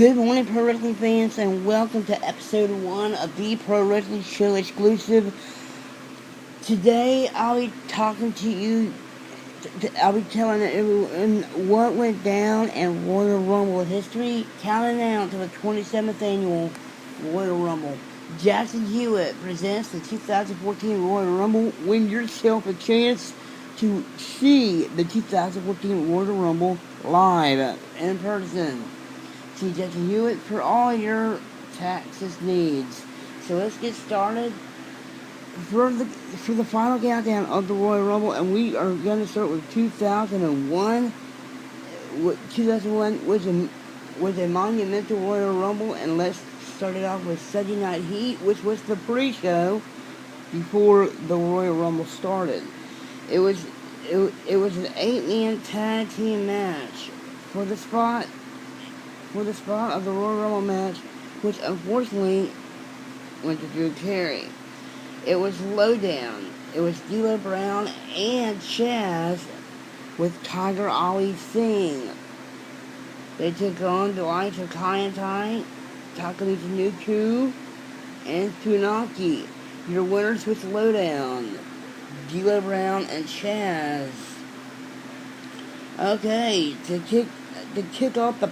Good morning, Pro Wrestling fans, and welcome to episode 1 of the Pro Wrestling Show exclusive. Today, I'll be talking to you, I'll be telling everyone what went down in Royal Rumble history, counting down to the 27th annual Royal Rumble. Jackson Hewitt presents the 2014 Royal Rumble. Win yourself a chance to see the 2014 Royal Rumble live in person. See Jackson Hewitt for all your Texas needs. So let's get started for the final countdown of the Royal Rumble, and we are going to start with 2001. 2001 was a monumental Royal Rumble, and let's start it off with Sunday Night Heat, which was the pre-show before the Royal Rumble started. It was an 8-man tag team match for the spot of the Royal Rumble match, which unfortunately went to Drew Carey. It was Lowdown. It was D'Lo Brown and Chaz with Tiger Ali Singh. They took on the likes of Kaientai, Takamichi Nuku, and Funaki. Your winners with Lowdown, D'Lo Brown and Chaz. Okay, to kick off the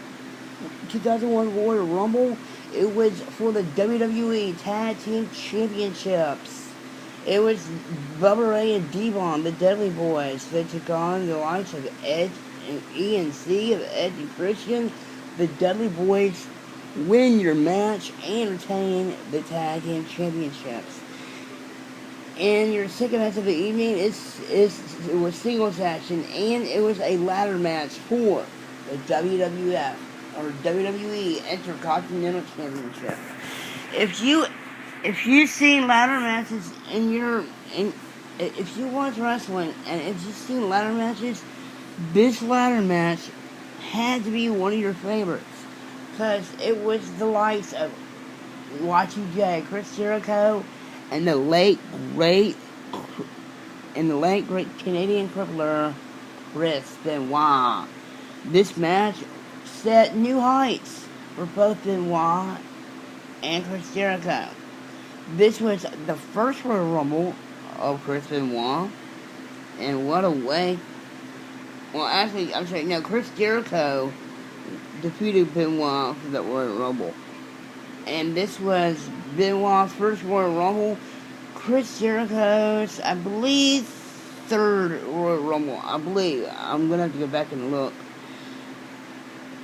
2001 Royal Rumble, it was for the WWE Tag Team Championships. It was Bubba Ray and Devon, the Dudley Boys. They took on the likes of Edge and ENC, of Edge and Christian. The Dudley Boys win your match and retain the Tag Team Championships. And your second match of the evening it was singles action, and it was a ladder match for the WWF or WWE Intercontinental Championship. If you've seen ladder matches if you watch wrestling and if you've seen ladder matches, this ladder match had to be one of your favorites, because it was the likes of Y2J, Chris Jericho, and the late great Canadian crippler Chris Benoit. This match set new heights for both Benoit and Chris Jericho. This was the first Royal Rumble of Chris Benoit, and what a way. Well, actually, I'm sorry, no, Chris Jericho defeated Benoit for the Royal Rumble. And this was Benoit's first Royal Rumble. Chris Jericho's, I believe, third Royal Rumble. I believe. I'm going to have to go back and look.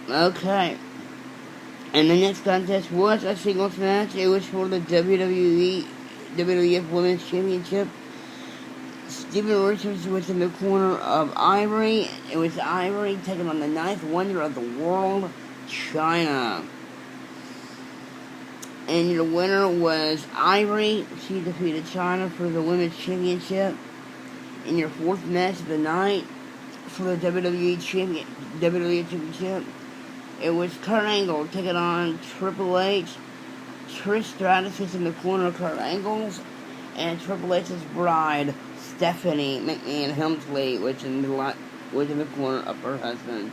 Okay. And the next contest was a singles match. It was for the WWF Women's Championship. Steven Richards was in the corner of Ivory. It was Ivory taking on the ninth wonder of the world, Chyna. And your winner was Ivory. She defeated Chyna for the Women's Championship. In your fourth match of the night for the WWE Championship, it was Kurt Angle taking on Triple H. Trish Stratus was in the corner of Kurt Angle's, and Triple H's bride, Stephanie McMahon Helmsley, was in the corner of her husband.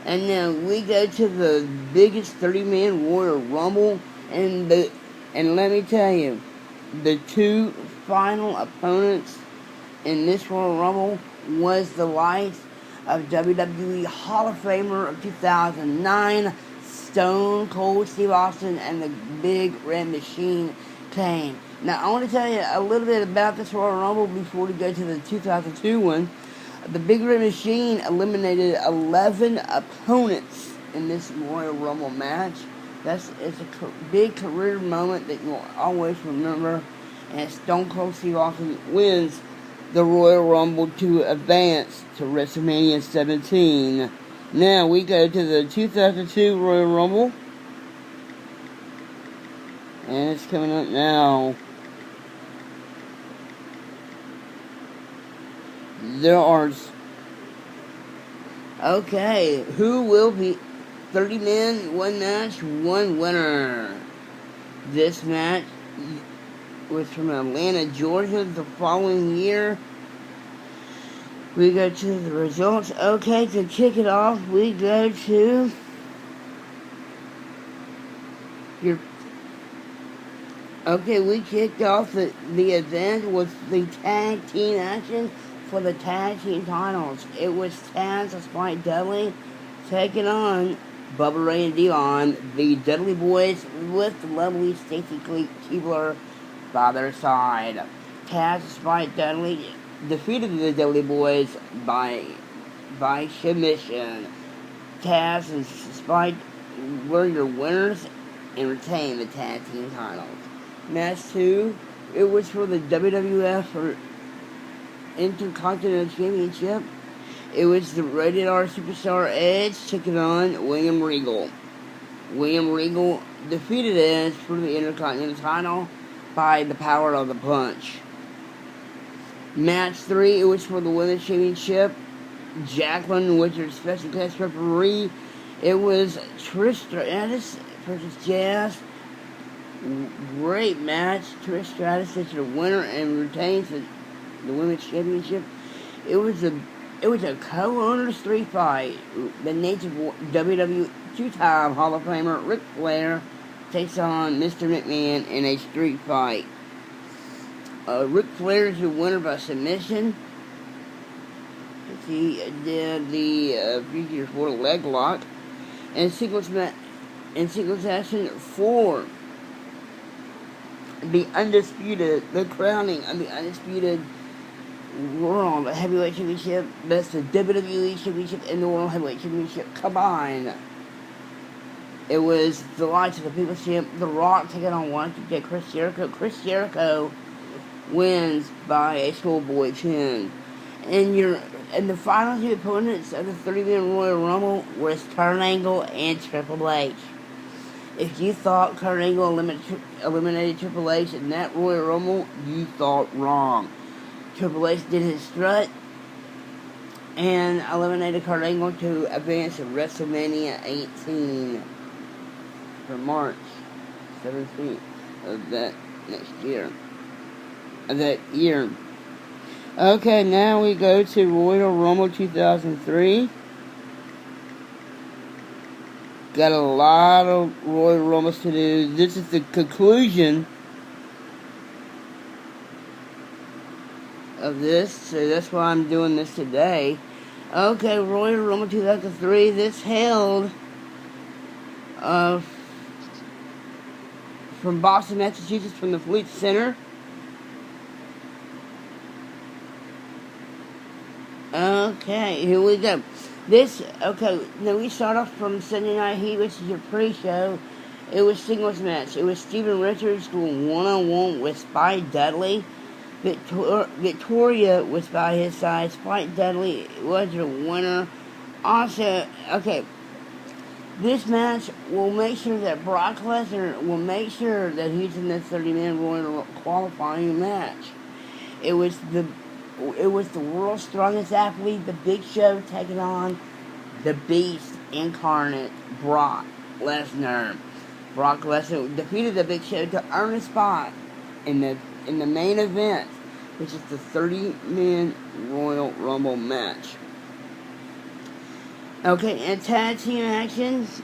And now we go to the biggest 30-man Royal Rumble. And let me tell you, the two final opponents in this Royal Rumble was the likes of WWE Hall of Famer of 2009, Stone Cold Steve Austin, and the Big Red Machine, Kane. Now, I want to tell you a little bit about this Royal Rumble before we go to the 2002 one. The Big Red Machine eliminated 11 opponents in this Royal Rumble match. It's a big career moment that you'll always remember. And Stone Cold Steve Austin wins the Royal Rumble to advance to WrestleMania 17. Now we go to the 2002 Royal Rumble. And it's coming up now. Okay, who will be 30 men, one match, one winner. This match was from Atlanta, Georgia, the following year. We go to the results. Okay, to kick it off, we go to Your Okay, we kicked off the event with the tag team action for the tag team titles. It was Taz and Spike Dudley taking on Bubba Ray and Devon, the Dudley Boys, with the lovely Stacy Keibler by their side. Taz and Spike Dudley defeated the Dudley Boys by submission. Taz and Spike were your winners and retained the tag team titles. Match 2, it was for the WWF Intercontinental Championship. It was the Rated R Superstar Edge taking on William Regal. William Regal defeated Edge for the Intercontinental title by the power of the punch. Match 3, it was for the Women's Championship. Jacqueline was your special guest referee. It was Trish Stratus versus Jazz. Great match. Trish Stratus is the winner and retains the Women's Championship. It was a co-owners 3 fight. The native WWE two-time Hall of Famer Ric Flair takes on Mr. McMahon in a street fight. Ric Flair is the winner by submission. He did the figure 4 leg lock and singles action for the crowning of the undisputed World Heavyweight Championship. That's the WWE Championship and the World Heavyweight Championship combined. It was the likes of the People's Champ, The Rock, taking on Chris Jericho. Chris Jericho wins by a schoolboy pin. And the final two opponents of the 30-man Royal Rumble was Kurt Angle and Triple H. If you thought Kurt Angle eliminated Triple H in that Royal Rumble, you thought wrong. Triple H did his strut and eliminated Kurt Angle to advance to WrestleMania 18 for March 17th of that year. Okay, now we go to Royal Rumble 2003. Got a lot of Royal Rumbles to do. This is the conclusion of this, so that's why I'm doing this today. Okay, Royal Rumble 2003. This held from Boston, Massachusetts, from the Fleet Center. Okay, here we go. Now we start off from Sunday Night Heat, which is your pre-show. It was singles match. It was Steven Richards going one-on-one with Spike Dudley. Victoria was by his side. Spike Dudley was your winner. Also, this match will make sure that Brock Lesnar will make sure that he's in the 30-man Royal qualifying match. It was the world's strongest athlete, the Big Show, taking on the Beast incarnate, Brock Lesnar. Brock Lesnar defeated the Big Show to earn a spot in the main event, which is the 30-man Royal Rumble match. Okay, and tag team actions.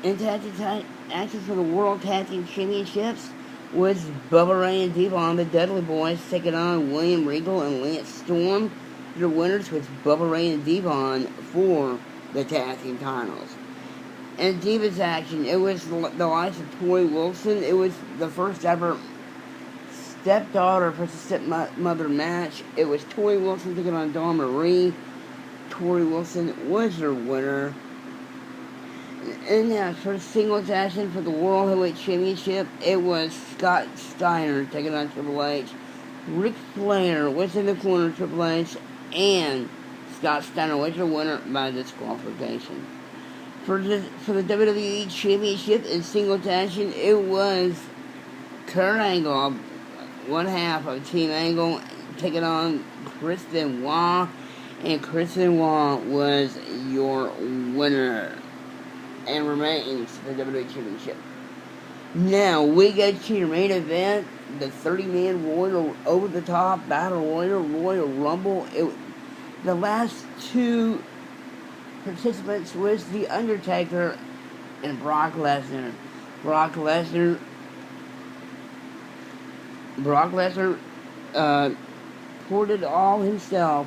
In tag team actions for the World Tag Team Championships was Bubba Ray and Devon, the Dudley Boys, taking on William Regal and Lance Storm. The winners was Bubba Ray and Devon for the tag team titles. And Divas action, it was the likes of Tori Wilson. It was the first ever stepdaughter versus stepmother match. It was Tori Wilson taking on Dawn Marie. Tori Wilson was her winner. And now, for the singles action for the World Heavyweight Championship, it was Scott Steiner taking on Triple H. Ric Flair was in the corner of Triple H, and Scott Steiner was the winner by disqualification. For the WWE Championship in singles action, it was Kurt Angle, one half of Team Angle, taking on Chris Benoit, and Chris Benoit was your winner and remains the WWE Championship. Now, we go to your main event, the 30-man Royal over-the-top Battle Royal Rumble. The last two participants was The Undertaker and Brock Lesnar. Brock Lesnar poured it all himself,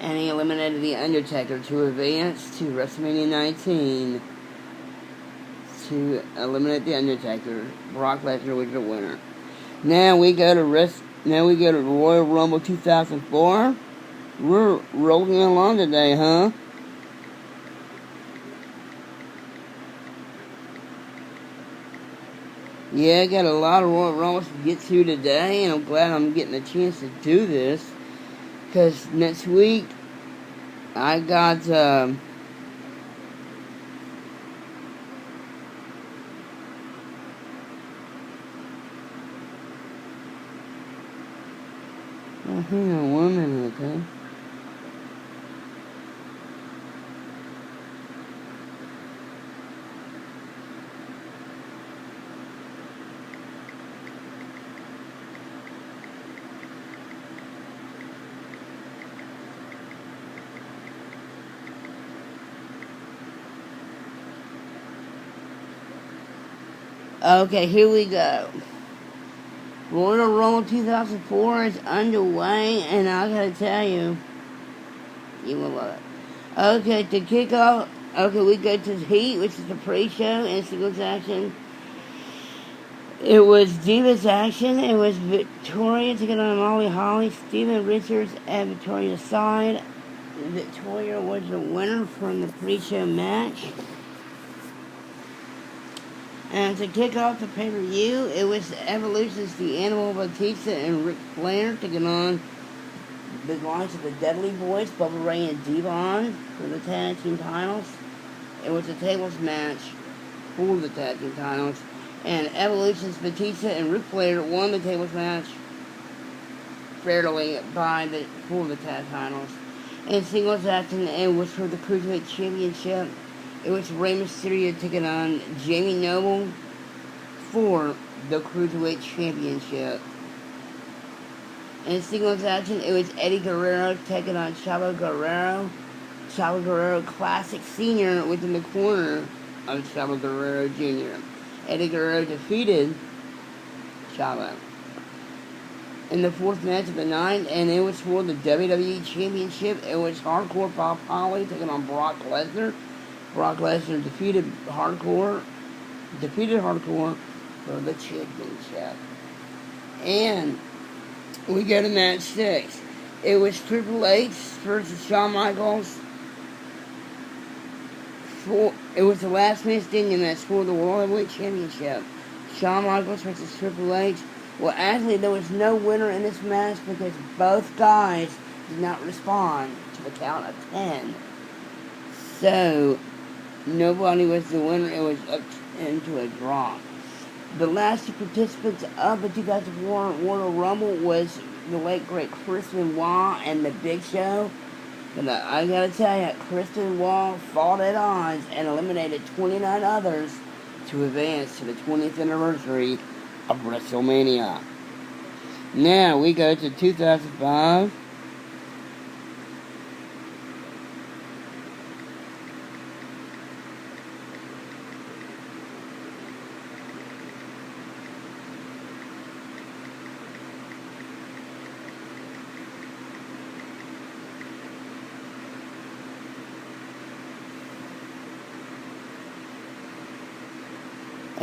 and he eliminated The Undertaker to advance to WrestleMania 19 to eliminate The Undertaker. Brock Lesnar was the winner. Now we go to Royal Rumble 2004. We're rolling along today, huh? Yeah, I got a lot of Royal Rumbles to get to today, and I'm glad I'm getting a chance to do this. Because next week, I got, I hang on 1 minute, okay? Okay, here we go. Royal Rumble 2004 is underway, and I gotta tell you, you will love it. Okay, to kick off, we go to Heat, which is the pre-show, and singles action. It was Divas action. It was Victoria taking on Molly Holly, Steven Richards at Victoria's side. Victoria was the winner from the pre-show match. And to kick off the pay-per-view, it was Evolution's The Animal, Batista and Ric Flair taking on the likes of the Dudley Boys, Bubba Ray and Devon for the tag team titles. It was a tables match for the tag team titles. And Evolution's Batista and Ric Flair won the tables match fairly for the tag titles. And singles action, it was for the Cruiserweight Championship. It was Rey Mysterio taking on Jamie Noble for the Cruiserweight Championship. In singles action, it was Eddie Guerrero taking on Chavo Guerrero. Chavo Guerrero Classic Senior was in the corner of Chavo Guerrero Jr. Eddie Guerrero defeated Chavo in the fourth match of the night, and it was for the WWE Championship. It was Hardcore Bob Holly taking on Brock Lesnar. Brock Lesnar defeated Hardcore for the championship. And we go to match 6. It was Triple H versus Shawn Michaels. It was the last man standing match for the World Heavyweight Championship. Shawn Michaels versus Triple H. Well, actually, there was no winner in this match because both guys did not respond to the count of 10. So, nobody was the winner. It was up into a draw. The last two participants of the 2004 Royal Rumble was the late great Chris Benoit and the Big Show. But I gotta tell you, Chris Benoit fought at odds and eliminated 29 others to advance to the 20th anniversary of WrestleMania. Now we go to 2005.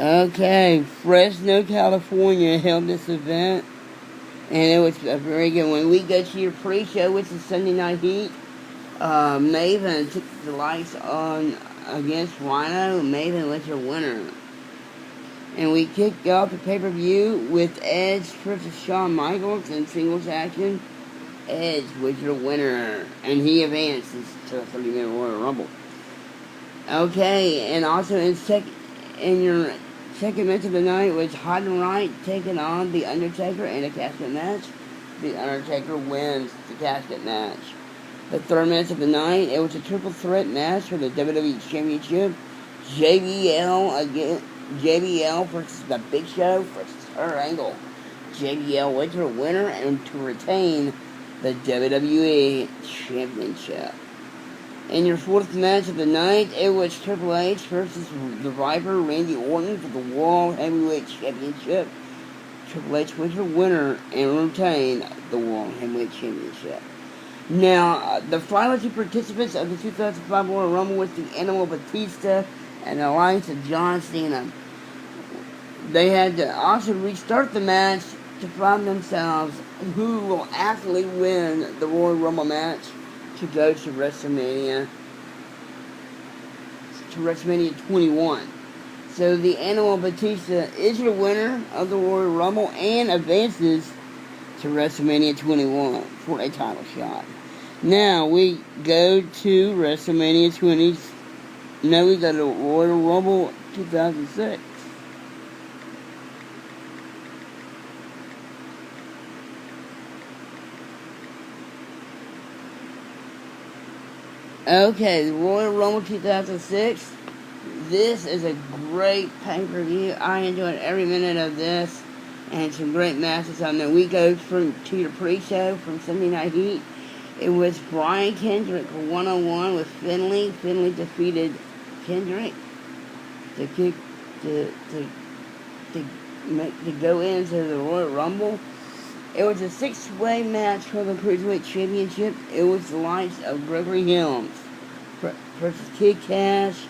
Okay, Fresno, California held this event, and it was a very good one. We go to your pre-show, which is Sunday Night Heat. Maven took the lights on against Rhino. Maven was your winner. And we kicked off the pay-per-view with Edge versus Shawn Michaels in singles action. Edge was your winner, and he advances to a 30-minute Royal Rumble. Okay, and also in your second match of the night was Hodden Wright taking on The Undertaker in a casket match. The Undertaker wins the casket match. The third match of the night, it was a triple threat match for the WWE Championship. JBL versus the Big Show versus Kurt Angle. JBL was your winner and to retain the WWE Championship. In your fourth match of the night, it was Triple H versus the Viper, Randy Orton, for the World Heavyweight Championship. Triple H was your winner and retained the World Heavyweight Championship. Now, the final two participants of the 2005 Royal Rumble was the Animal Batista and the Alliance of John Cena. They had to also restart the match to find themselves who will actually win the Royal Rumble match to go to WrestleMania 21. So the Animal Batista is your winner of the Royal Rumble and advances to WrestleMania 21 for a title shot. Now we go to WrestleMania 20. Now we go to Royal Rumble 2006. Okay, the Royal Rumble 2006. This is a great pay-per-view. I enjoyed every minute of this, and some great matches on there. We go to your pre-show from Sunday Night Heat. It was Brian Kendrick one-on-one with Finlay. Finlay defeated Kendrick to go into the Royal Rumble. It was a six-way match for the Cruiserweight Championship. It was the likes of Gregory Helms versus Kid Cash,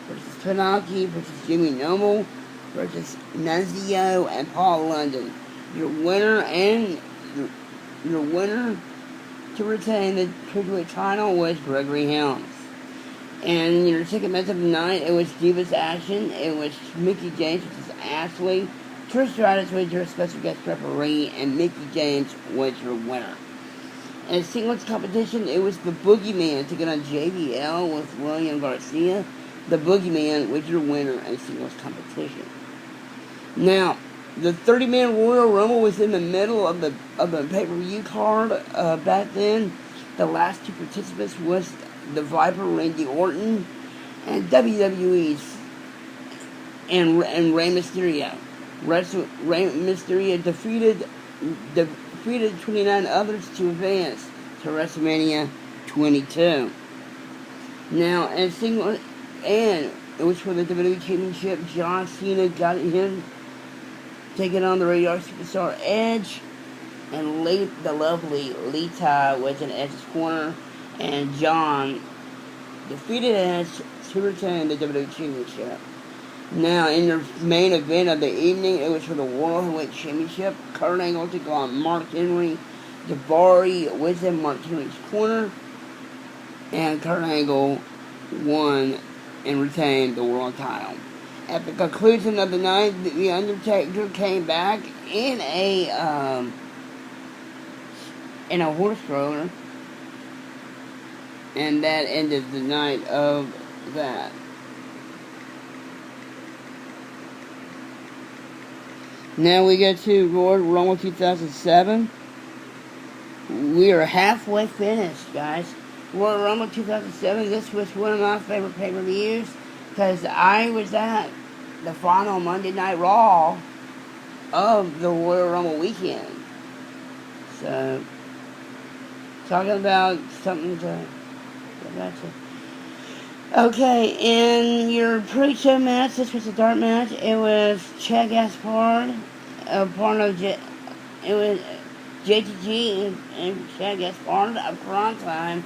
versus Pinocchio, versus Jimmy Noble, versus Nunzio and Paul London. Your winner to retain the Cruiserweight title was Gregory Helms. And your second match of the night, it was Divas Action. It was Mickie James versus Ashley. Trish Stratus was your special guest referee, and Mickie James was your winner. In singles competition, it was the Boogeyman taking on JBL with William Garcia. The Boogeyman was your winner in singles competition. Now, the 30-man Royal Rumble was in the middle of the pay-per-view card back then. The last two participants was the Viper, Randy Orton, and WWE's and Rey Mysterio. Rey Mysterio defeated 29 others to advance to WrestleMania 22. Now, and it was for the WWE Championship. John Cena got him taking on the Radar Superstar Edge, and the lovely Lita was in Edge's corner, and John defeated Edge to retain the WWE Championship. Now, in your main event of the evening, it was for the World Heavyweight Championship. Kurt Angle took on Mark Henry. Jabari was in Mark Henry's corner, and Kurt Angle won and retained the world title. At the conclusion of the night, The Undertaker came back in a horse stroller, and that ended the night of that. Now we get to Royal Rumble 2007. We are halfway finished, guys. Royal Rumble 2007, this was one of my favorite pay-per-views, because I was at the final Monday Night Raw of the Royal Rumble weekend. So, talking about something to get back to. Okay, in your pre-show match, this was a dark match. It was Chad Gaspard, it was JTG and Chad Gaspard of Prime Time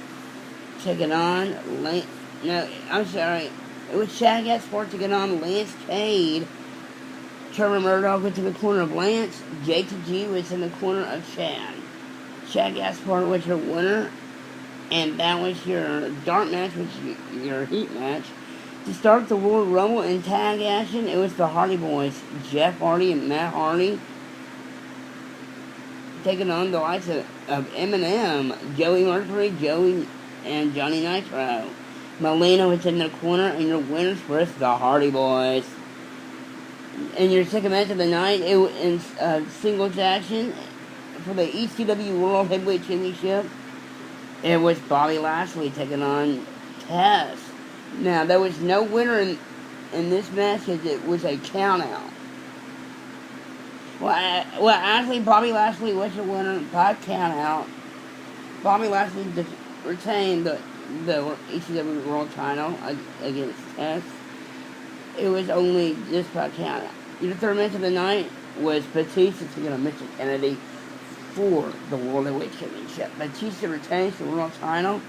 taking on it was Chad Gaspard taking on Lance Cade. Trevor Murdoch went to the corner of Lance. JTG was in the corner of Chad. Chad Gaspard was your winner. And that was your dark match, which is your heat match. To start the Royal Rumble in tag action, it was the Hardy Boys, Jeff Hardy and Matt Hardy, taking on the likes of Eminem, Joey Mercury, and Johnny Nitro. Melina was in the corner, and your winners were the Hardy Boys. In your second match of the night, it was in singles action for the ECW World Heavyweight Championship. It was Bobby Lashley taking on Taz. Now, there was no winner in this match because it was a count-out. Well, actually, Bobby Lashley was the winner by count-out. Bobby Lashley retained the the ECW World Title against Test. It was only just by count. The third match of the night was Batista taking on Mr. Kennedy for the World Heavyweight Championship. Batista retains the World Title,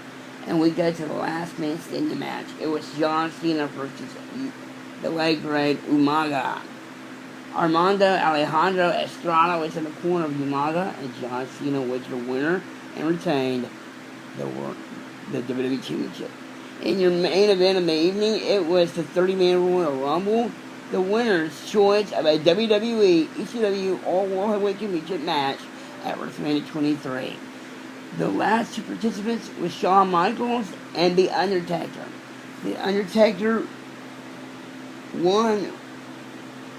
and we go to the last man standing match. It was John Cena versus the late great Umaga. Armando Alejandro Estrada was in the corner of Umaga, and John Cena was the winner and retained the WWE Championship. In your main event of the evening, it was the 30-man Royal Rumble, the winner's choice of a WWE ECW All World Heavyweight Championship match at WrestleMania 23. The last two participants was Shawn Michaels and The Undertaker. The Undertaker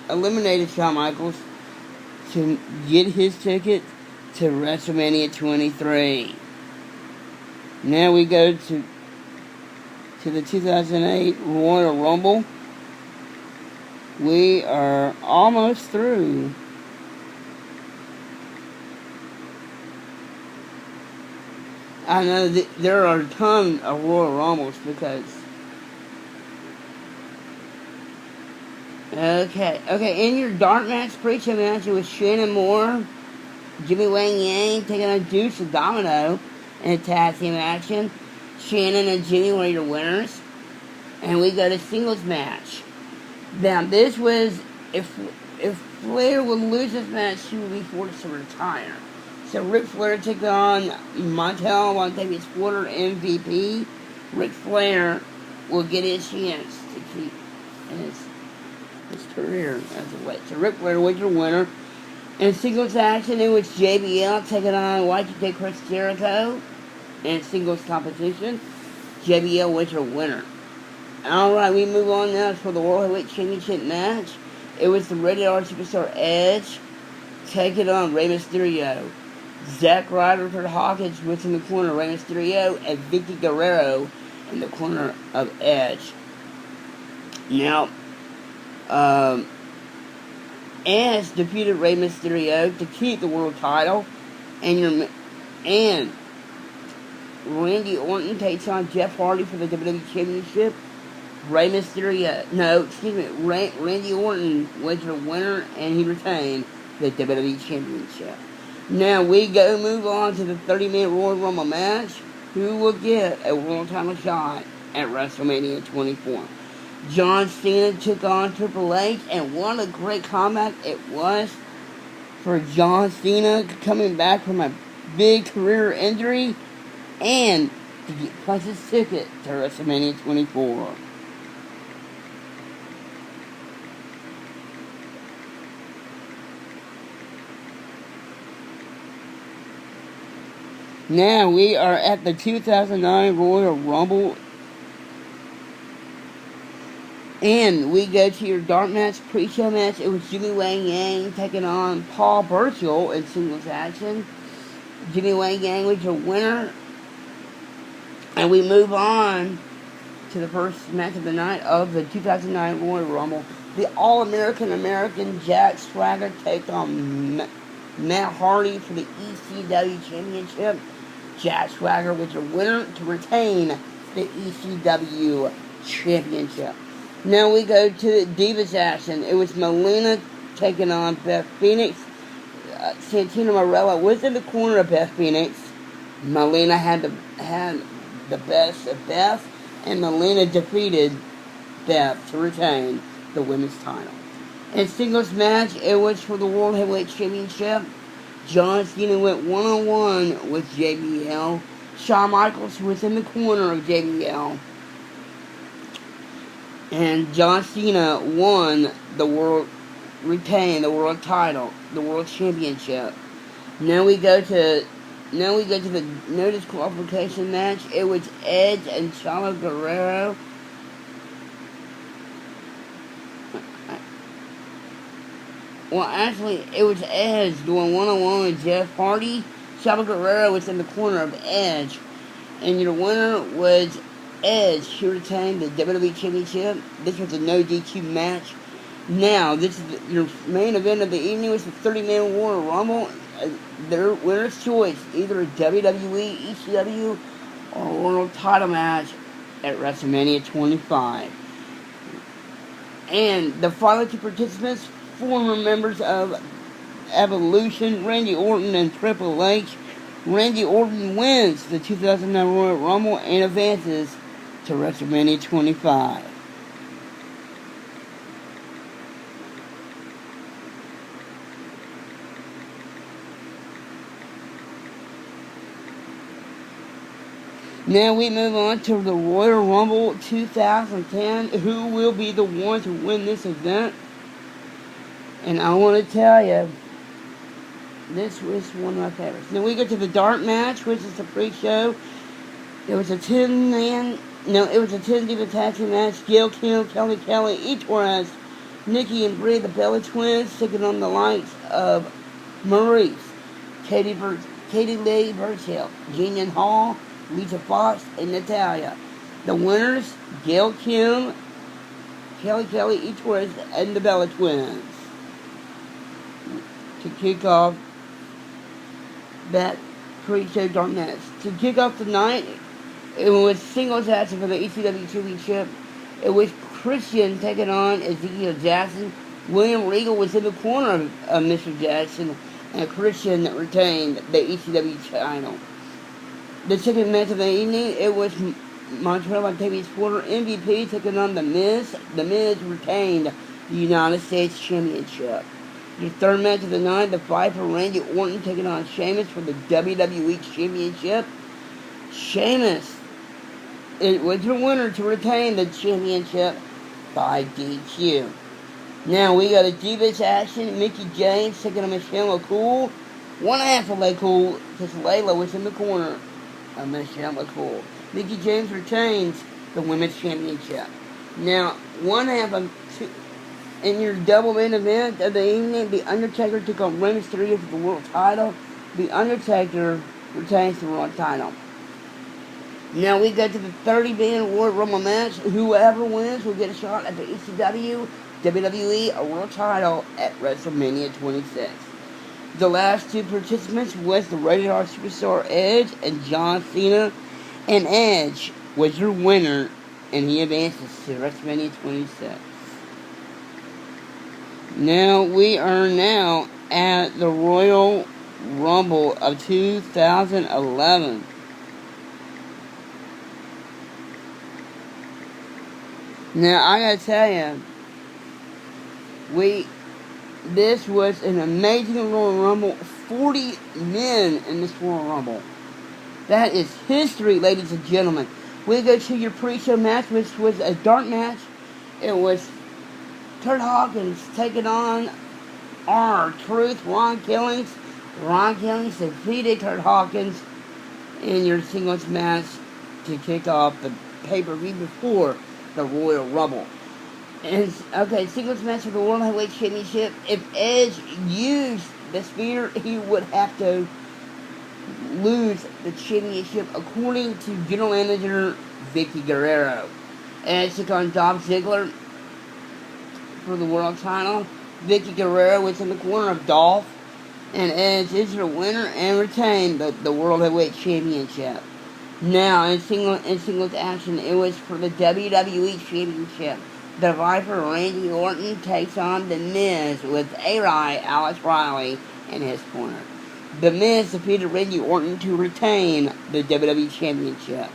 eliminated Shawn Michaels to get his ticket to WrestleMania 23. Now we go to the 2008 Royal Rumble. We are almost through. I know that there are a ton of Royal Rumbles because... Okay, in your dark match, pre-show match, it was Shannon Moore, Jimmy Wang Yang taking on Deuce and Domino in a tag team action. Shannon and Jimmy were your winners. And we got a singles match. Now, this was, if Flair would lose this match, he would be forced to retire. So Ric Flair took on Montel Montavious Porter, MVP. Ric Flair will get his chance to keep his career as a weight. So Ric Flair was your winner. In singles action, it was JBL taking on YTK Chris Jericho. In singles competition, JBL was your winner. Alright, we move on now for the World Heavyweight Championship match. It was the Rated R Superstar Edge taking on Rey Mysterio. Zack Ryder for Hawkins was in the corner of Rey Mysterio, and Vicky Guerrero in the corner of Edge. Now, Edge defeated Rey Mysterio to keep the world title, and Randy Orton takes on Jeff Hardy for the WWE Championship. Randy Orton was the winner, and he retained the WWE Championship. Now we move on to the 30-man Royal Rumble match. Who will get a world title shot at WrestleMania 24? John Cena took on Triple H, and what a great comeback it was for John Cena coming back from a big career injury and to get his ticket to WrestleMania 24. Now we are at the 2009 Royal Rumble, and we go to your dark match, pre-show match. It was Jimmy Wang Yang taking on Paul Burchill in singles action. Jimmy Wang Yang was your winner, and we move on to the first match of the night of the 2009 Royal Rumble. The All-American Jack Swagger takes on Matt Hardy for the ECW Championship. Jack Swagger was your winner to retain the ECW Championship. Now we go to the Divas action. It was Melina taking on Beth Phoenix. Santino Marella was in the corner of Beth Phoenix. Melina had the best of Beth, and Melina defeated Beth to retain the women's title. In singles match, it was for the World Heavyweight Championship. John Cena went one-on-one with JBL. Shawn Michaels was in the corner of JBL. And John Cena retained the world title, the world championship. Now we go to the no disqualification match. It was Edge and Chavo Guerrero. Well, actually, it was Edge doing one-on-one with Jeff Hardy. Chavo Guerrero was in the corner of Edge. And your winner was Edge. He retained the WWE Championship. This was a no DQ match. Now, this is your main event of the evening was the 30-man Royal Rumble. Their winner's choice, either a WWE, ECW, or world title match at WrestleMania 25. And the following two participants, former members of Evolution, Randy Orton and Triple H. Randy Orton wins the 2009 Royal Rumble and advances to WrestleMania 25. Now we move on to the Royal Rumble 2010. Who will be the one to win this event? And I want to tell you, this was one of my favorites. Then we get to the dark match, which is the pre-show. It was a 10-diva tag team match. Gail Kim, Kelly Kelly, E. Torres, Nikki and Brie, the Bella Twins, taking on the likes of Maurice, Katie Lee Burchill, Genian Hall, Lisa Fox, and Natalia. The winners, Gail Kim, Kelly Kelly, E. Torres, and the Bella Twins. To kick off that pre-show dark match. To kick off the night, it was singles action for the ECW Championship. It was Christian taking on Ezekiel Jackson. William Regal was in the corner of Mr. Jackson, and Christian retained the ECW title. The second match of the evening, it was Montreal Octavius Porter, MVP, taking on The Miz. The Miz retained the United States Championship. The third match of the night, the fight for Randy Orton taking on Sheamus for the WWE Championship. Sheamus, it was the winner to retain the championship by DQ. Now we got a Divas action. Mickie James taking on Michelle McCool. One half of McCool, because Layla was in the corner of Michelle McCool. Mickie James retains the Women's Championship. Now, one half of in your double main event of the evening, The Undertaker took on Rey Mysterio for the world title. The Undertaker retains the world title. Now we go to the 30-man Royal Rumble match. Whoever wins will get a shot at the ECW, WWE, or world title at WrestleMania 26. The last two participants was the Rated R Superstar Edge and John Cena. And Edge was your winner, and he advances to WrestleMania 26. Now, we are now at the Royal Rumble of 2011. Now, I gotta tell you, this was an amazing Royal Rumble. 40 men in this Royal Rumble. That is history, ladies and gentlemen. We go to your pre-show match, which was a dark match. It was Kurt Hawkins taking on R-Truth, Ron Killings. Ron Killings defeated Kurt Hawkins in your singles match to kick off the pay-per-view before the Royal Rumble. And, okay, singles match for the World Heavyweight Championship. If Edge used the spear, he would have to lose the championship, according to General Manager Vicky Guerrero. Edge took on Dolph Ziggler for the world title. Vicky Guerrero was in the corner of Dolph, and Edge is the winner and retained the World Heavyweight Championship. Now, in singles action, it was for the WWE Championship. The Viper Randy Orton takes on The Miz with Alex Riley in his corner. The Miz defeated Randy Orton to retain the WWE Championship.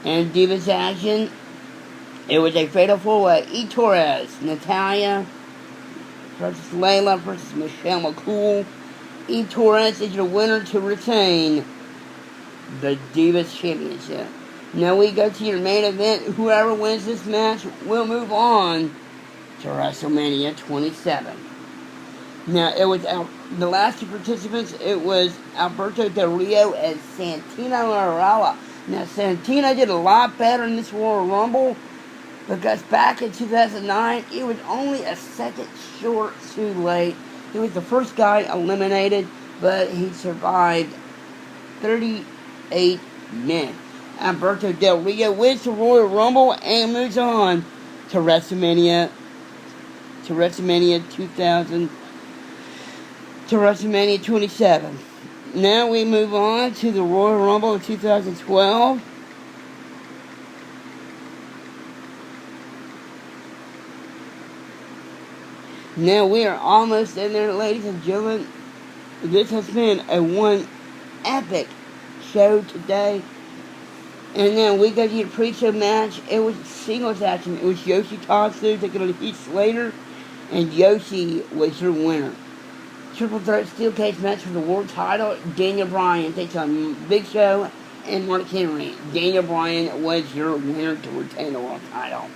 And Divas action, it was a fatal four-way. E. Torres, Natalia versus Layla versus Michelle McCool. E. Torres is your winner to retain the Divas Championship. Now we go to your main event. Whoever wins this match will move on to WrestleMania 27. Now, it was the last two participants. It was Alberto Del Rio and Santino Marella. Now, Santino did a lot better in this Royal Rumble because back in 2009, it was only a second short too late. He was the first guy eliminated, but he survived 38 men. Alberto Del Rio wins the Royal Rumble and moves on to WrestleMania 2000. To WrestleMania 27. Now we move on to the Royal Rumble of 2012. Now we are almost in there, ladies and gentlemen. This has been a one epic show today. And then we go to your pre-show match. It was singles action. It was Yoshitatsu taking on Heath Slater, and Yoshi was your winner. Triple threat steel cage match for the world title. Daniel Bryan takes on Big Show and Mark Henry. Daniel Bryan was your winner to retain the world title.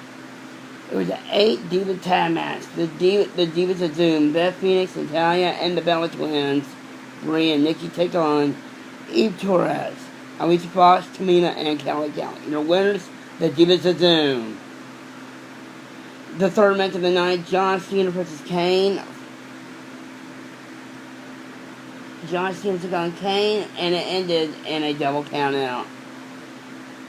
It was an 8 Diva tag match. The Divas of Zoom, Beth Phoenix, Natalya, and the Bella Twins, Brie and Nikki, take on Eve Torres, Alicia Fox, Tamina, and Kelly Kelly. Your winners, the Divas of Zoom. The third match of the night, John Cena versus Kane. John Cena took on Kane, and it ended in a double countout.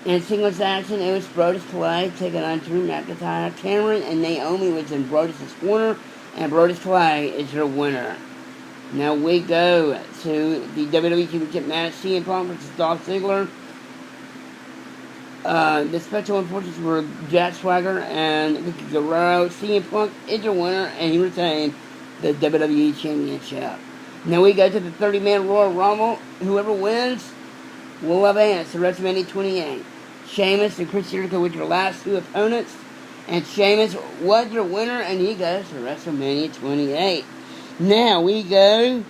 In singles action, it was Brodus Clay taking on Drew McIntyre. Cameron and Naomi was in Brodus' corner, and Brodus Clay is your winner. Now we go to the WWE Championship match, CM Punk versus Dolph Ziggler. The special enforcers were Jack Swagger and Vicky Guerrero. CM Punk is your winner, and he retained the WWE Championship. Now we go to the 30-man Royal Rumble. Whoever wins will advance to WrestleMania 28. Sheamus and Chris Jericho with your last two opponents. And Sheamus was your winner, and he goes to WrestleMania 28. Now we go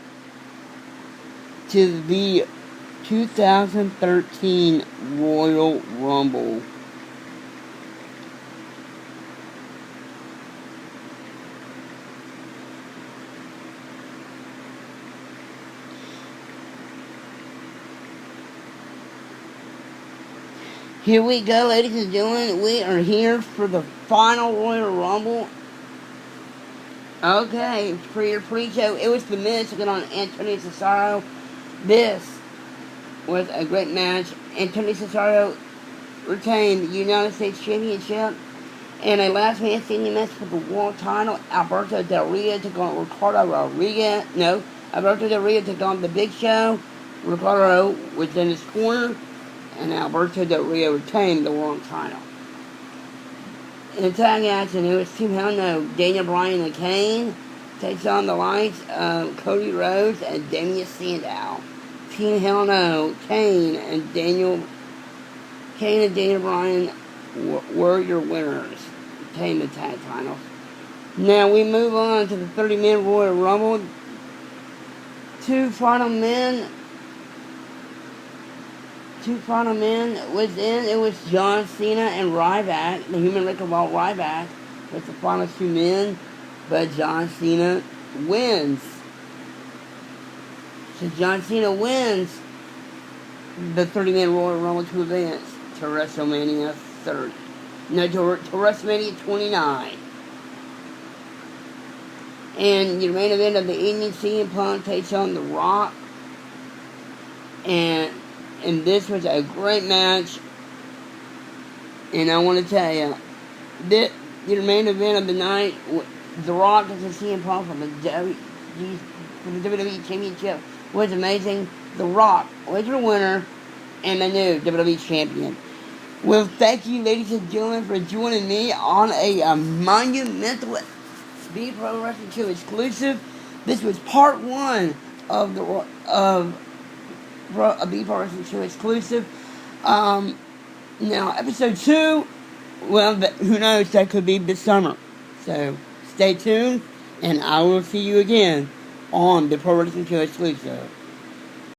to the 2013 Royal Rumble. Here we go, ladies and gentlemen. We are here for the final Royal Rumble. Okay, for your pre-show, it was The Miz taking on Antonio Cesaro. This was a great match. Antonio Cesaro retained the United States Championship. And a last man standing match for the world title. Alberto Del Rio took on Ricardo Rodriguez. No, Alberto Del Rio took on the Big Show. Ricardo was in his corner, and Alberto Del Rio retained the world title. In the tag action, it was Team Hell No. Daniel Bryan and Kane takes on the likes of Cody Rhodes and Damian Sandow. Team Hell No, Kane and Daniel Bryan were your winners. Retained the tag titles. Now we move on to the 30-man Royal Rumble. Two final men was in. It was John Cena and Ryback, the Human Record Ball Ryback, was the final two men, but John Cena wins. So John Cena wins the 30-man Royal Rumble to advance to WrestleMania 30. No, to WrestleMania 29. And your main event of the evening, CM Punk takes on The Rock. And this was a great match. And I want to tell you, your main event of the night, The Rock versus CM Punk for the WWE Championship was amazing. The Rock was your winner and the new WWE Champion. Well, thank you, ladies and gentlemen, for joining me on a monumental B Pro Wrestling 2 exclusive. This was part one of a B Pro Wrestling 2 exclusive. Now, episode 2, well, who knows, that could be this summer. So, stay tuned, and I will see you again on the Pro Wrestling 2 exclusive.